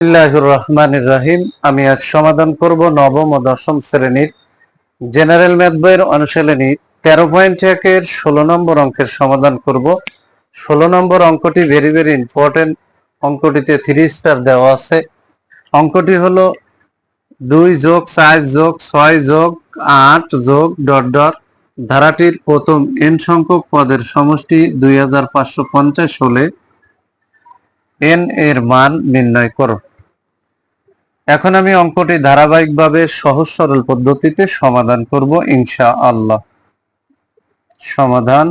বিসমিল্লাহির রহমানির রহিম। আমি আজ সমাধান করব নবম ও দশম শ্রেণীর জেনারেল ম্যাথ বইয়ের অনুশীলনী 13.1 এর 16 নম্বর অঙ্কের সমাধান করব। 16 নম্বর অঙ্কটি ভেরি ভেরি ইম্পর্টেন্ট। অঙ্কটিতে 3 স্টার দেওয়া আছে। অঙ্কটি হলো 2 যোগ 4 যোগ 6 যোগ 8 যোগ ডট ডট ধারাটির প্রথম n সংখ্যক পদের সমষ্টি 2550 হলে n এর মান নির্ণয় করো। এখন আমি অঙ্কটি ধারাবাহিকভাবে সহজ সরল পদ্ধতিতে সমাধান করব ইনশাআল্লাহ। সমাধান।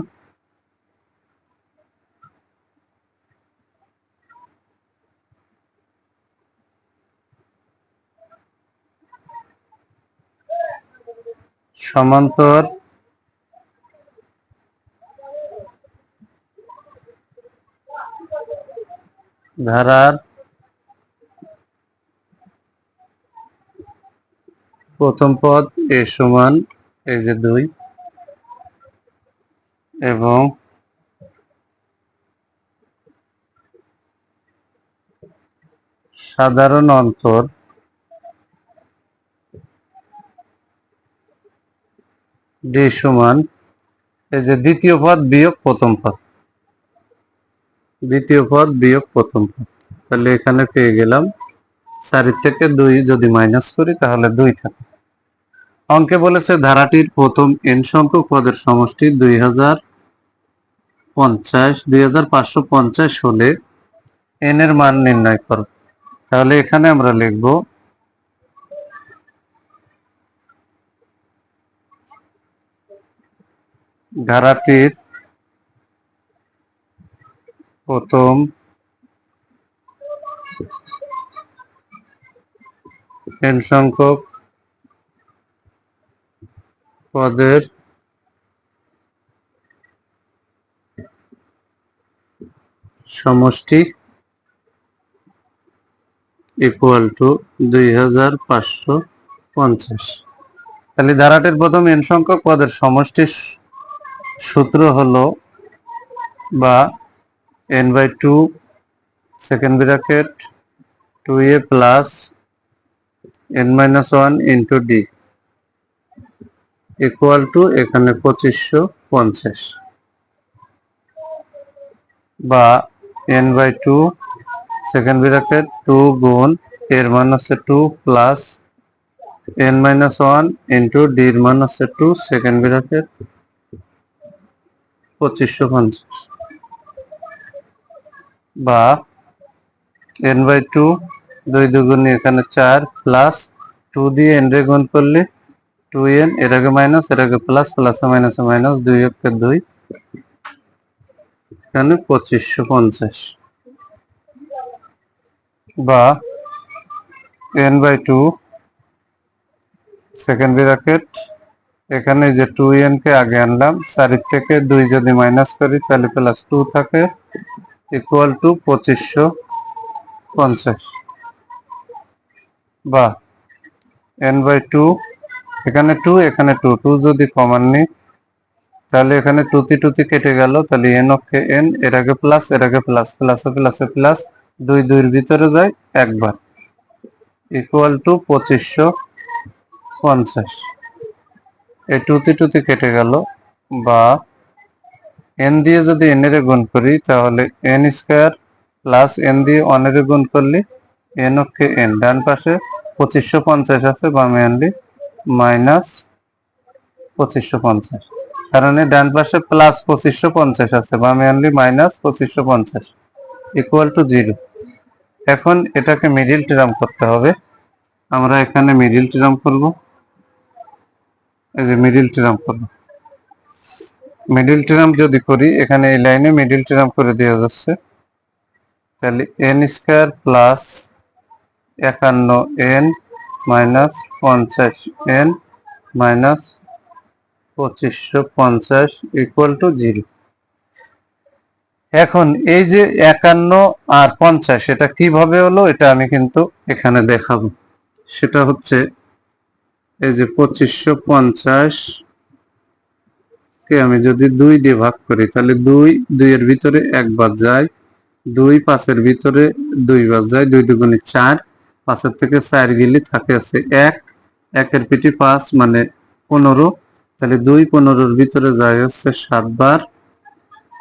সমান্তর ধারার প্রথম পদ a সমান এই যে 2 এবং সাধারণ অন্তর d সমান এই যে দ্বিতীয় পদ বিয়োগ প্রথম পদ, দ্বিতীয় পদ বিয়োগ প্রথম পদ। তাহলে এখানে পেয়ে গেলাম 4 থেকে 2 যদি মাইনাস করি তাহলে 2 থাকে। অঙ্কে বলেছে ধারাটির প্রথম n সংখ্যক পদের সমষ্টি 2550 হলে n এর মান নির্ণয় করো। তাহলে এখানে আমরা লিখব ধারাটির প্রথম n সংখ্যক পদের সমষ্টি ইকুয়াল টু 2550। তাহলে ধারাটির প্রথম n সংখ্যক পদের সমষ্টির সূত্র হলো বা n/2 second bracket 2a plus n-1 into d equal to এখানে 2550 বা n/2 সেকেন্ড ব্র্যাকেট 2 গুণ এর মান হচ্ছে 2 প্লাস n-1 ইন্টু d এর মান হচ্ছে 2 সেকেন্ড ব্র্যাকেট 2550 বা n/2 2 দুগুণ এখানে 4 প্লাস 2 দিয়ে n রে গুণ করলে 2n এর আগে মাইনাস এর আগে প্লাস প্লাসে মাইনাসে মাইনাস 2 কে 2 এখানে 2550 বা n/2 সেকেন্ড ব্র্যাকেট এখানে যে 2n কে আগে আনলাম 4 থেকে 2 যদি মাইনাস করি তাহলে প্লাস 2 থাকে ইকুয়াল টু 2550 বা n/2 এখানে 2 এখানে 2 2 যদি কমন নিই তাহলে এখানে 2 তে কেটে গেল, তাহলে n অক্ষে n এর আগে প্লাস এর আগে প্লাস প্লাসে প্লাসে প্লাস 2 2 এর ভিতরে যায় একবার ইকুয়াল টু 2550। এই 2 তে কেটে গেল বা n দিয়ে যদি n এর গুণ করি তাহলে n স্কয়ার প্লাস n দিয়ে 1 এর গুণ করলে n অক্ষে n ডান পাশে 2550 আছে বামে আনলে মাইনাস 2550, কারণ ডান পাশে প্লাস 2550 আছে বামে আনলে মাইনাস 2550 ইকুয়াল টু 0। এখন এটাকে মিডিল টার্ম করতে হবে। আমরা এখানে মিডিল টার্ম করব, এই যে মিডিল টার্ম করব। মিডিল টার্ম যদি করি এখানে এই লাইনে মিডিল টার্ম করে দেওয়া যাচ্ছে, তাহলে n square plus 51n minus 50n minus 2550 equal to 0। এখন এই যে 51 আর 50 এটা কিভাবে হলো এটা আমি কিন্তু এখানে দেখাবো। সেটা হচ্ছে এই যে 2550 কে আমি যদি 2 দিয়ে ভাগ করি তাহলে 2 2 এর ভিতরে একবার যায় 2 5-এর ভিতরে 2 বার যায়, 2 দুগুণে 4, 5-এর থেকে 4 গেলে থাকে আছে 1, 1-এর পিঠে 5 মানে 15, তাহলে 2 15-এর ভিতরে যায় হচ্ছে 7 বার,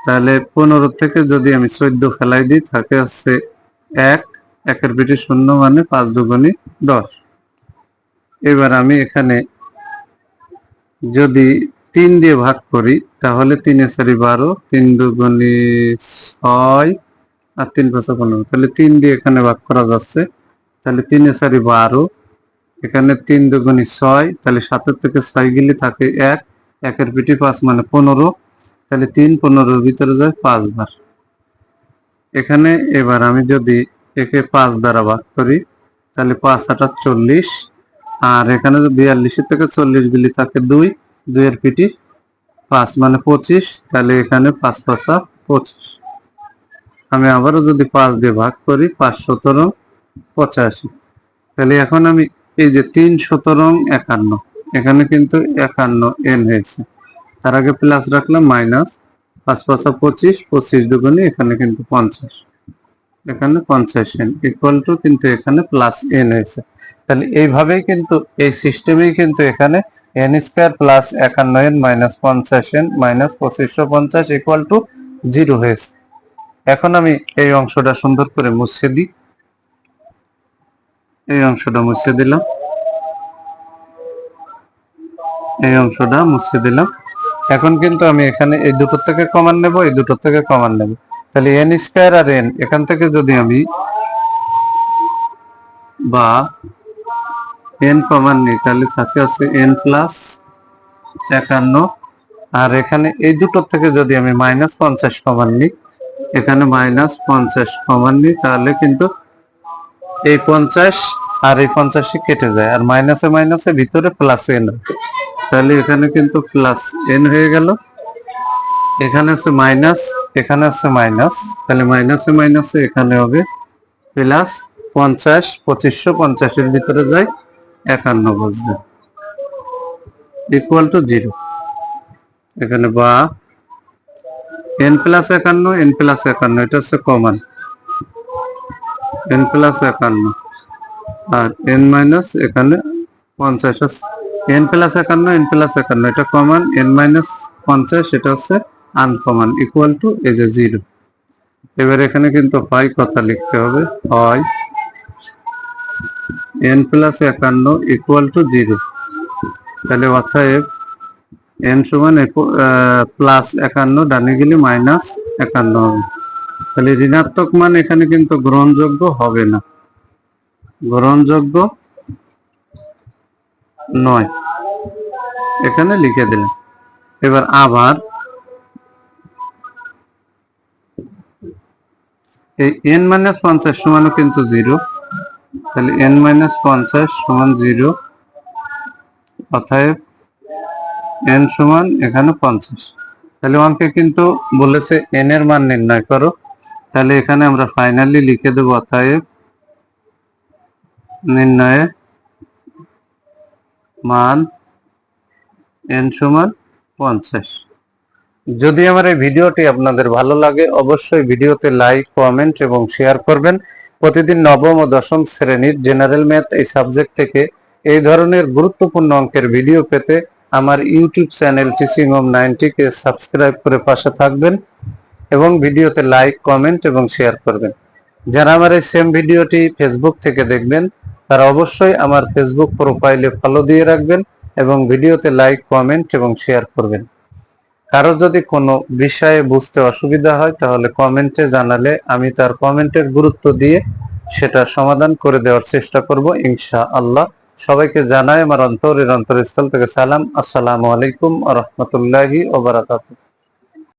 তাহলে 15 থেকে যদি আমি 14 ফেলাই দিই থাকে হচ্ছে 1, 1-এর পিঠে 0 মানে 5 দুগুণে 10। এবার আমি এখানে যদি 3 দিয়ে ভাগ করি তাহলে 3 এ 4 12, 3 দুগুণে 6 আর 3 5 15, তাহলে 3 দিয়ে এখানে ভাগ করা যাচ্ছে, তাহলে 3 এ 4 12, এখানে 3 দুগুণে 6, তাহলে 7-এর থেকে 6 গেলে থাকে 1, 1-এর পিঠে 5 মানে 15, তাহলে 3 15-এর ভিতরে যায় 5 বার। এখানে এবার আমি যদি একে 5 দ্বারা ভাগ করি তাহলে 5 8 40, আর এখানে 42-এর থেকে 40 গেলে থাকে 2, 2-এর পিঠে 5 মানে 25, তাহলে এখানে 5 5 25। আমি আবারও যদি 5 দিয়ে ভাগ করি 5 17 85, তাহলে এখন আমি এই যে 3 17 51, এখানে কিন্তু 51 n হয়েছে, তার আগে প্লাস রাখলাম মাইনাস, 5 5 25, 25 দুগুণে এখানে কিন্তু 50, এখানে 50 n ইকুয়াল টু কিন্তু এখানে প্লাস n হয়েছে। তাহলে এইভাবেই কিন্তু এই সিস্টেমেই কিন্তু এখানে n square plus 51n minus 50n minus 2550 equal to 0 হয়েছে। এখন আমি এই অংশটা সুন্দর করে মুছে দিই, এই অংশটা মুছে দিলাম, এই অংশটা মুছে দিলাম। এখন কিন্তু আমি এখানে এই দুটো থেকে কমন নেব, এই দুটো থেকে কমন নেব, তাহলে n স্কয়ার আর n এখান থেকে যদি আমি বা n কমন নিই তাহলে থাকে আছে n প্লাস 51, আর এখানে এই দুটো থেকে যদি আমি মাইনাস 50 কমন নিই, এখানে মাইনাস 50 কমন নিই তাহলে কিন্তু এই 50 আর এই 50 কেটে যায়, আর মাইনাসে মাইনাসে ভিতরে প্লাস n, তাহলে এখানে কিন্তু প্লাস n হয়ে গেল, এখানে আছে মাইনাস, এখানে আছে মাইনাস, তাহলে মাইনাসে মাইনাসে এখানে হবে প্লাস 50, 2550-এর ভিতরে যায় 51 বসবে ইকুয়াল টু 0। এখানে বা n প্লাস 51, n প্লাস 51 এটা হচ্ছে কমন, n প্লাস 51 আর n মাইনাস এখানে 50 আছে, n প্লাস 51, n প্লাস 51 এটা কমন, n মাইনাস 50 এটা হচ্ছে আনকমন ইকুয়াল টু এই যে 0। এবার এখানে কিন্তু হয় কথা লিখতে হবে, হয় n প্লাস 51 ইকুয়াল টু 0, তাহলে অতএব n সমান প্লাস 51 ডানে গেলে মাইনাস 51 হবে, তাহলে ঋণাত্মক মান এখানে কিন্তু গ্রহণযোগ্য হবে না, গ্রহণযোগ্য নয়, এখানে লিখে দিলাম। এবার আবার এই n মাইনাস 50 সমানও কিন্তু 0, তাহলে n মাইনাস 50 সমান 0, অতএব n সমান এখানে 50। তাহলে অঙ্কে কিন্তু বলেছে n এর মান নির্ণয় করো, তাহলে এখানে আমরা ফাইনালি লিখে দেব অতএব নির্ণয়ে মান n সমান 50। যদি আমার এই ভিডিওটি আপনাদের ভালো লাগে অবশ্যই ভিডিওতে লাইক, কমেন্ট এবং শেয়ার করবেন। প্রতিদিন নবম ও দশম শ্রেণীর জেনারেল ম্যাথ এই সাবজেক্ট থেকে এই ধরনের গুরুত্বপূর্ণ অঙ্কের ভিডিও পেতে আমার ইউটিউব চ্যানেল টিচিং হোম 90-কে সাবস্ক্রাইব করে পাশে থাকবেন এবং ভিডিওতে লাইক, কমেন্ট এবং শেয়ার করবেন। যারা আমার এই সেম ভিডিওটি ফেসবুক থেকে দেখবেন তারা অবশ্যই আমার ফেসবুক প্রোফাইলে ফলো দিয়ে রাখবেন এবং ভিডিওতে লাইক, কমেন্ট এবং শেয়ার করবেন। কারো যদি কোনো বিষয়ে বুঝতে অসুবিধা হয় তাহলে কমেন্টে জানালে আমি তার কমেন্টের গুরুত্ব দিয়ে সেটা সমাধান করে দেওয়ার চেষ্টা করব ইনশাআল্লাহ। সবাইকে জানাই আমার অন্তরের অন্তরস্থল থেকে সালাম, আসসালামু আলাইকুম ওয়া রাহমাতুল্লাহি ওয়া বারাকাতুহু।